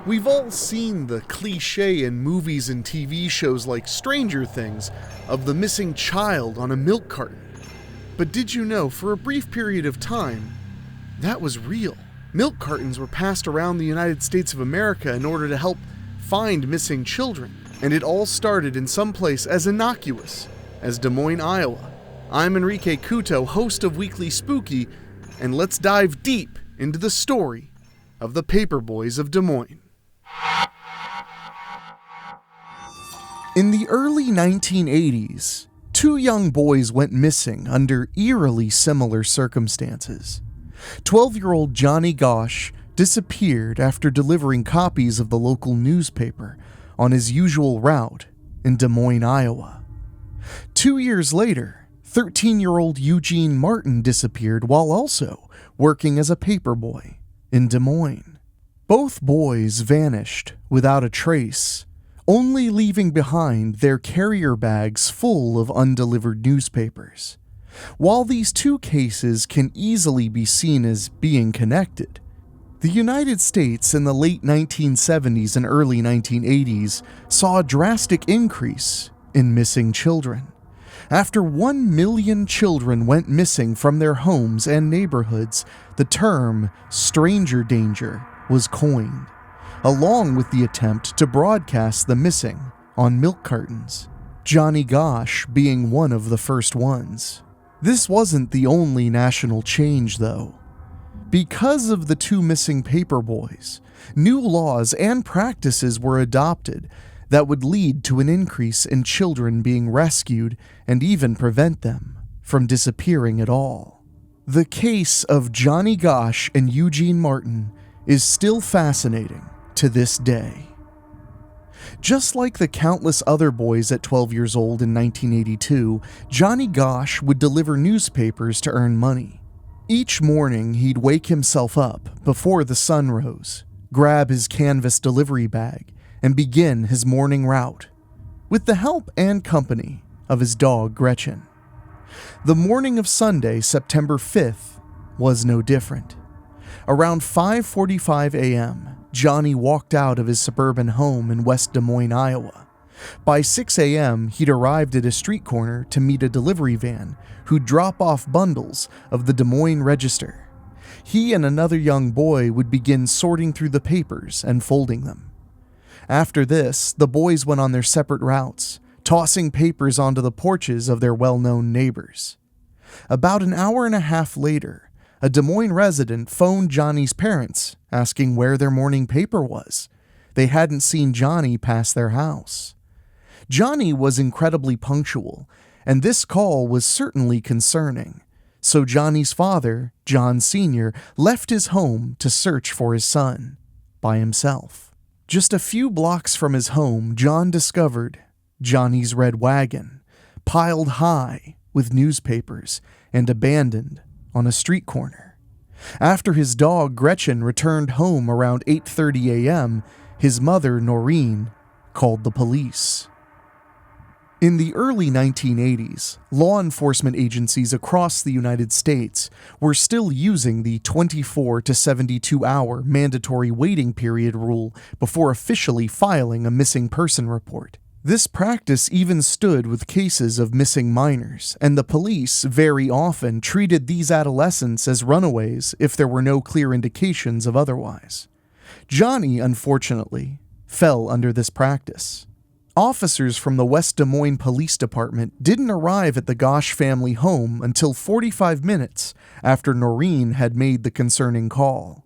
We've all seen the cliche in movies and TV shows like Stranger Things of the missing child on a milk carton. But did you know, for a brief period of time, that was real? Milk cartons were passed around the United States of America in order to help find missing children. And it all started in some place as innocuous as Des Moines, Iowa. I'm Enrique Couto, host of Weekly Spooky, and let's dive deep into the story of the Paperboys of Des Moines. In the early 1980s, two young boys went missing under eerily similar circumstances. 12-year-old Johnny Gosch disappeared after delivering copies of the local newspaper on his usual route in Des Moines, Iowa. 2 years later, 13-year-old Eugene Martin disappeared while also working as a paperboy in Des Moines. Both boys vanished without a trace, only leaving behind their carrier bags full of undelivered newspapers. While these two cases can easily be seen as being connected, the United States in the late 1970s and early 1980s saw a drastic increase in missing children. After 1 million children went missing from their homes and neighborhoods, the term stranger danger was coined, along with the attempt to broadcast the missing on milk cartons, Johnny Gosch being one of the first ones. This wasn't the only national change, though. Because of the two missing paperboys, new laws and practices were adopted that would lead to an increase in children being rescued and even prevent them from disappearing at all. The case of Johnny Gosch and Eugene Martin is still fascinating to this day. Just like the countless other boys at 12 years old in 1982, Johnny Gosch would deliver newspapers to earn money. Each morning, he'd wake himself up before the sun rose, grab his canvas delivery bag, and begin his morning route, with the help and company of his dog Gretchen. The morning of Sunday, September 5th, was no different. Around 5:45 a.m., Johnny walked out of his suburban home in West Des Moines, Iowa. By 6 a.m., he'd arrived at a street corner to meet a delivery van who'd drop off bundles of the Des Moines Register. He and another young boy would begin sorting through the papers and folding them. After this, the boys went on their separate routes, tossing papers onto the porches of their well-known neighbors. About an hour and a half later, a Des Moines resident phoned Johnny's parents, asking where their morning paper was. They hadn't seen Johnny pass their house. Johnny was incredibly punctual, and this call was certainly concerning. So Johnny's father, John Sr., left his home to search for his son by himself. Just a few blocks from his home, John discovered Johnny's red wagon, piled high with newspapers and abandoned on a street corner. After his dog Gretchen returned home around 8:30 a.m., his mother Noreen called the police. In the early 1980s, law enforcement agencies across the United States were still using the 24 to 72-hour mandatory waiting period rule before officially filing a missing person report. This practice even stood with cases of missing minors, and the police very often treated these adolescents as runaways if there were no clear indications of otherwise. Johnny, unfortunately, fell under this practice. Officers from the West Des Moines Police Department didn't arrive at the Gosch family home until 45 minutes after Noreen had made the concerning call.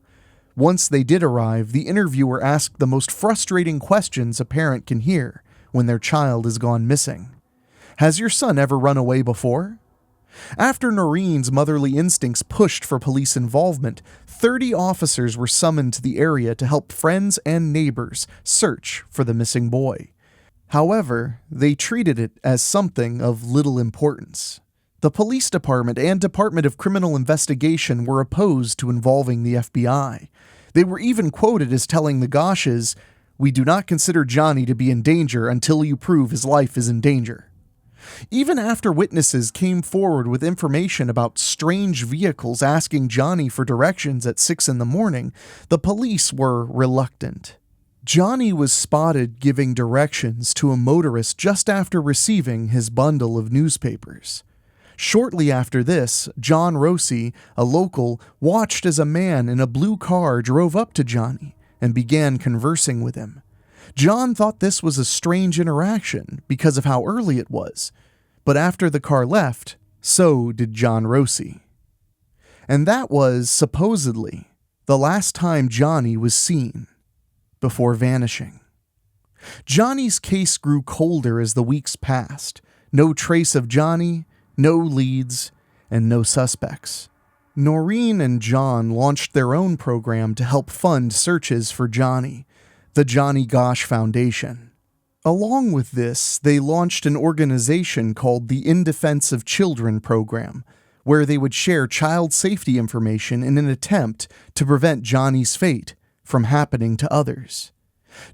Once they did arrive, the interviewer asked the most frustrating questions a parent can hear when their child has gone missing. Has your son ever run away before? After Noreen's motherly instincts pushed for police involvement, 30 officers were summoned to the area to help friends and neighbors search for the missing boy. However, they treated it as something of little importance. The police department and Department of Criminal Investigation were opposed to involving the FBI. They were even quoted as telling the Gosches, "We do not consider Johnny to be in danger until you prove his life is in danger." Even after witnesses came forward with information about strange vehicles asking Johnny for directions at 6 a.m, the police were reluctant. Johnny was spotted giving directions to a motorist just after receiving his bundle of newspapers. Shortly after this, John Rossi, a local, watched as a man in a blue car drove up to Johnny and began conversing with him. John thought this was a strange interaction because of how early it was, but after the car left, so did John Rossi. And that was, supposedly, the last time Johnny was seen before vanishing. Johnny's case grew colder as the weeks passed. No trace of Johnny, no leads, and no suspects. Noreen and John launched their own program to help fund searches for Johnny, the Johnny Gosch Foundation. Along with this, they launched an organization called the In Defense of Children program, where they would share child safety information in an attempt to prevent Johnny's fate from happening to others.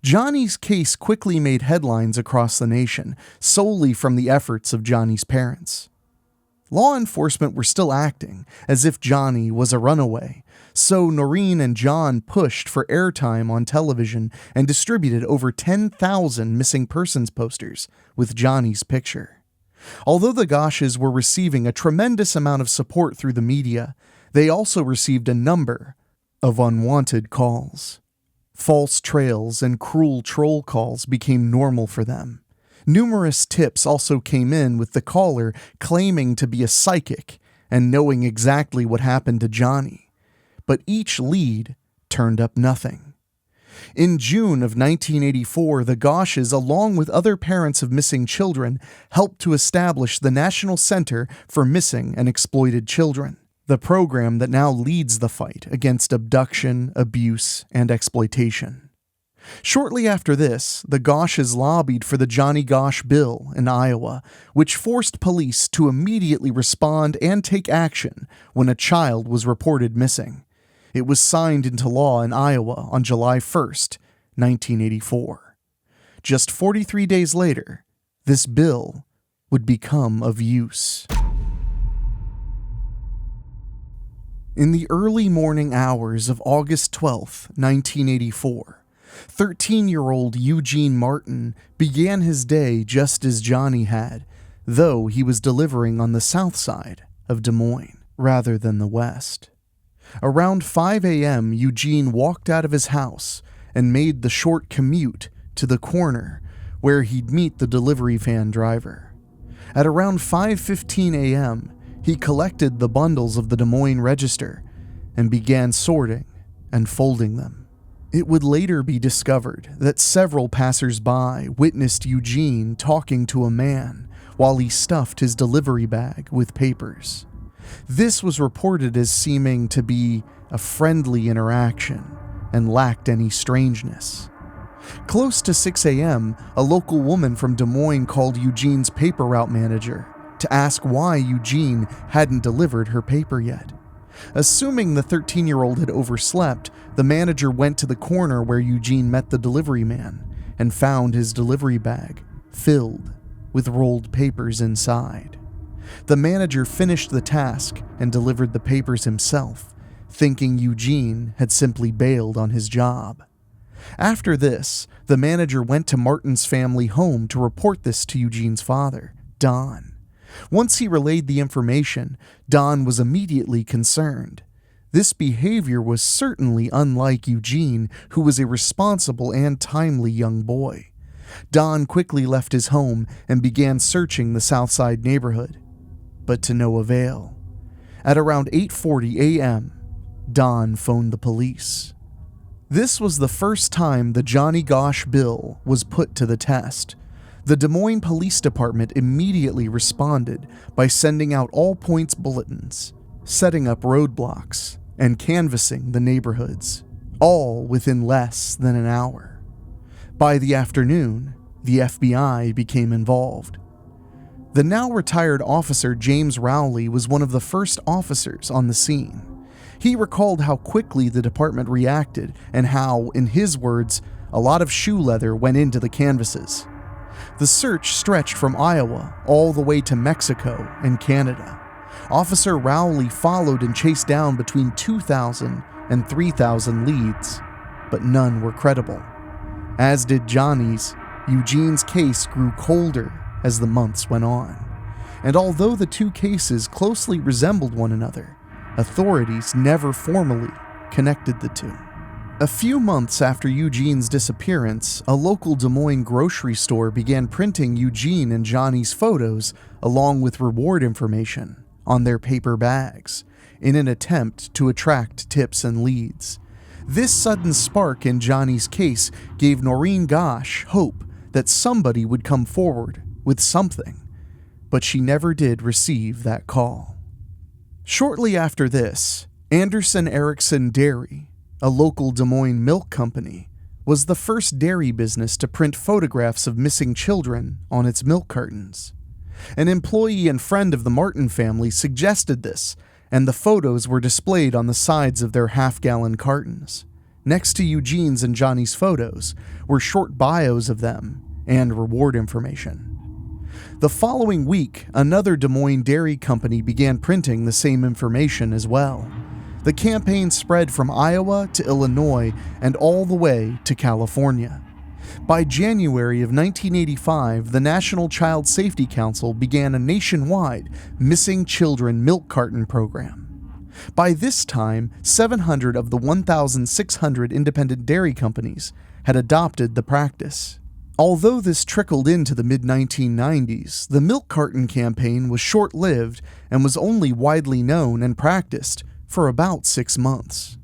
Johnny's case quickly made headlines across the nation, solely from the efforts of Johnny's parents. Law enforcement were still acting as if Johnny was a runaway, so Noreen and John pushed for airtime on television and distributed over 10,000 missing persons posters with Johnny's picture. Although the Gosches were receiving a tremendous amount of support through the media, they also received a number of unwanted calls. False trails and cruel troll calls became normal for them. Numerous tips also came in with the caller claiming to be a psychic and knowing exactly what happened to Johnny, but each lead turned up nothing. In June of 1984, the Gosches, along with other parents of missing children, helped to establish the National Center for Missing and Exploited Children, the program that now leads the fight against abduction, abuse, and exploitation. Shortly after this, the Gosches lobbied for the Johnny Gosch Bill in Iowa, which forced police to immediately respond and take action when a child was reported missing. It was signed into law in Iowa on July 1st, 1984. Just 43 days later, this bill would become of use. In the early morning hours of August 12, 1984, 13-year-old Eugene Martin began his day just as Johnny had, though he was delivering on the south side of Des Moines rather than the west. Around 5 a.m., Eugene walked out of his house and made the short commute to the corner where he'd meet the delivery van driver. At around 5:15 a.m., he collected the bundles of the Des Moines Register and began sorting and folding them. It would later be discovered that several passers-by witnessed Eugene talking to a man while he stuffed his delivery bag with papers. This was reported as seeming to be a friendly interaction and lacked any strangeness. Close to 6 a.m., a local woman from Des Moines called Eugene's paper route manager to ask why Eugene hadn't delivered her paper yet. Assuming the 13-year-old had overslept, the manager went to the corner where Eugene met the delivery man and found his delivery bag filled with rolled papers inside. The manager finished the task and delivered the papers himself, thinking Eugene had simply bailed on his job. After this, the manager went to Martin's family home to report this to Eugene's father, Don. Once he relayed the information, Don was immediately concerned. This behavior was certainly unlike Eugene, who was a responsible and timely young boy. Don quickly left his home and began searching the Southside neighborhood, but to no avail. At around 8:40 a.m., Don phoned the police. This was the first time the Johnny Gosch Bill was put to the test. The Des Moines Police Department immediately responded by sending out all-points bulletins, setting up roadblocks, and canvassing the neighborhoods, all within less than an hour. By the afternoon, the FBI became involved. The now retired officer James Rowley was one of the first officers on the scene. He recalled how quickly the department reacted and how, in his words, a lot of shoe leather went into the canvases. The search stretched from Iowa all the way to Mexico and Canada. Officer Rowley followed and chased down between 2,000 and 3,000 leads, but none were credible. As did Johnny's, Eugene's case grew colder as the months went on. And although the two cases closely resembled one another, authorities never formally connected the two. A few months after Eugene's disappearance, a local Des Moines grocery store began printing Eugene and Johnny's photos along with reward information on their paper bags in an attempt to attract tips and leads. This sudden spark in Johnny's case gave Noreen Gosch hope that somebody would come forward with something, but she never did receive that call. Shortly after this, Anderson Erickson Dairy, a local Des Moines milk company, was the first dairy business to print photographs of missing children on its milk cartons. An employee and friend of the Martin family suggested this, and the photos were displayed on the sides of their half-gallon cartons. Next to Eugene's and Johnny's photos were short bios of them and reward information. The following week, another Des Moines dairy company began printing the same information as well. The campaign spread from Iowa to Illinois and all the way to California. By January of 1985, the National Child Safety Council began a nationwide missing children milk carton program. By this time, 700 of the 1,600 independent dairy companies had adopted the practice. Although this trickled into the mid-1990s, the milk carton campaign was short-lived and was only widely known and practiced for about 6 months.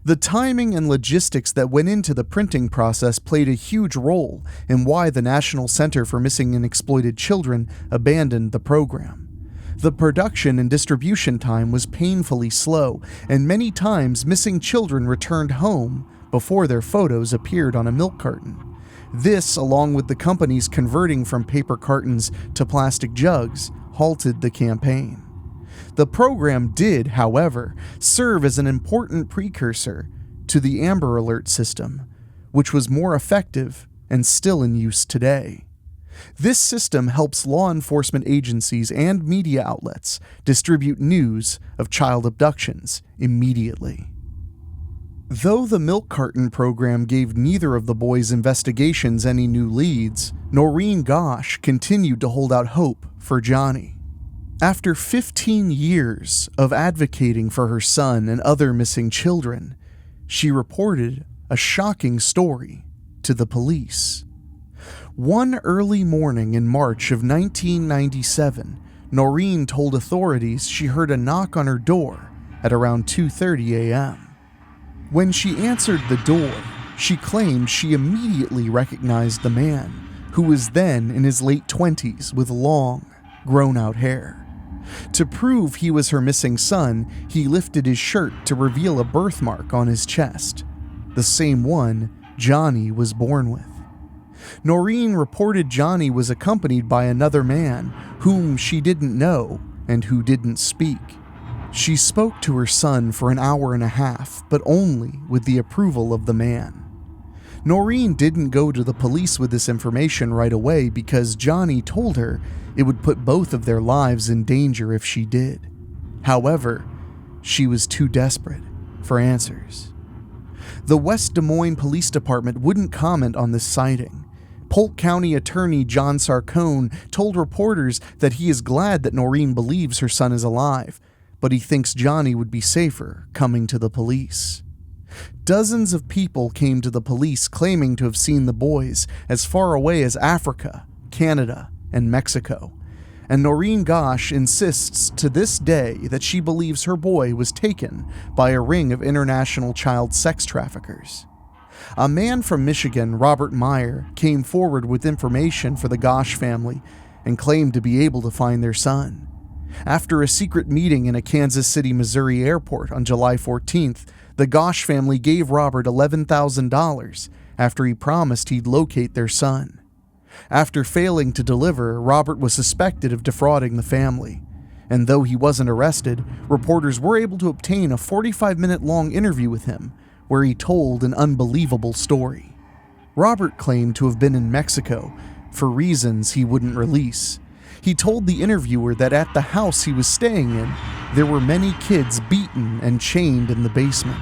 The timing and logistics that went into the printing process played a huge role in why the National Center for Missing and Exploited Children abandoned the program. The production and distribution time was painfully slow, and many times missing children returned home before their photos appeared on a milk carton. This, along with the companies converting from paper cartons to plastic jugs, halted the campaign. The program did, however, serve as an important precursor to the Amber Alert system, which was more effective and still in use today. This system helps law enforcement agencies and media outlets distribute news of child abductions immediately. Though the milk carton program gave neither of the boys' investigations any new leads, Noreen Gosch continued to hold out hope for Johnny. After 15 years of advocating for her son and other missing children, she reported a shocking story to the police. One early morning in March of 1997, Noreen told authorities she heard a knock on her door at around 2:30 a.m. When she answered the door, she claimed she immediately recognized the man, who was then in his late 20s with long, grown-out hair. To prove he was her missing son, he lifted his shirt to reveal a birthmark on his chest, the same one Johnny was born with. Noreen reported Johnny was accompanied by another man whom she didn't know and who didn't speak. She spoke to her son for an hour and a half, but only with the approval of the man. Noreen didn't go to the police with this information right away because Johnny told her it would put both of their lives in danger if she did. However, she was too desperate for answers. The West Des Moines Police Department wouldn't comment on this sighting. Polk County Attorney John Sarcone told reporters that he is glad that Noreen believes her son is alive, but he thinks Johnny would be safer coming to the police. Dozens of people came to the police claiming to have seen the boys as far away as Africa, Canada, and Mexico, and Noreen Gosch insists to this day that she believes her boy was taken by a ring of international child sex traffickers. A man from Michigan, Robert Meyer, came forward with information for the Gosch family and claimed to be able to find their son. After a secret meeting in a Kansas City, Missouri airport on July 14th, the Gosch family gave Robert $11,000 after he promised he'd locate their son. After failing to deliver, Robert was suspected of defrauding the family, and though he wasn't arrested, reporters were able to obtain a 45-minute-long interview with him where he told an unbelievable story. Robert claimed to have been in Mexico for reasons he wouldn't release. He told the interviewer that at the house he was staying in, there were many kids beaten and chained in the basement.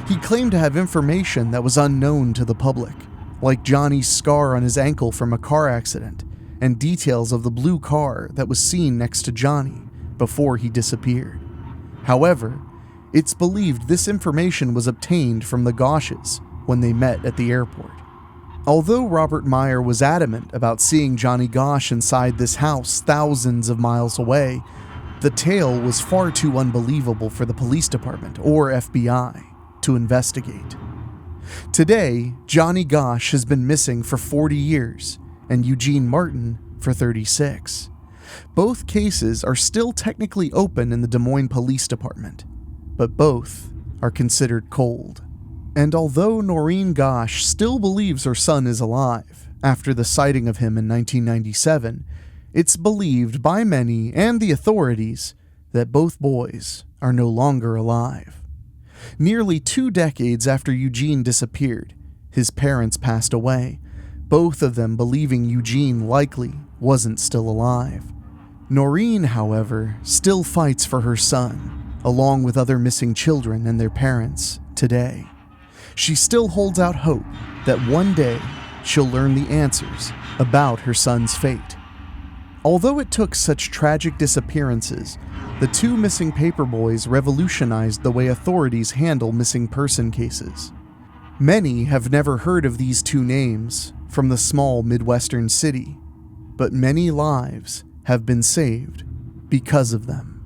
He claimed to have information that was unknown to the public, like Johnny's scar on his ankle from a car accident and details of the blue car that was seen next to Johnny before he disappeared. However, it's believed this information was obtained from the Goshes when they met at the airport. Although Robert Meyer was adamant about seeing Johnny Gosch inside this house thousands of miles away, the tale was far too unbelievable for the police department or FBI to investigate. Today, Johnny Gosch has been missing for 40 years and Eugene Martin for 36. Both cases are still technically open in the Des Moines Police Department, but both are considered cold. And although Noreen Gosch still believes her son is alive after the sighting of him in 1997, it's believed by many and the authorities that both boys are no longer alive. Nearly 2 decades after Eugene disappeared, his parents passed away, both of them believing Eugene likely wasn't still alive. Noreen, however, still fights for her son, along with other missing children and their parents, today. She still holds out hope that one day she'll learn the answers about her son's fate. Although it took such tragic disappearances, the 2 missing Paperboys revolutionized the way authorities handle missing person cases. Many have never heard of these 2 names from the small Midwestern city, but many lives have been saved because of them.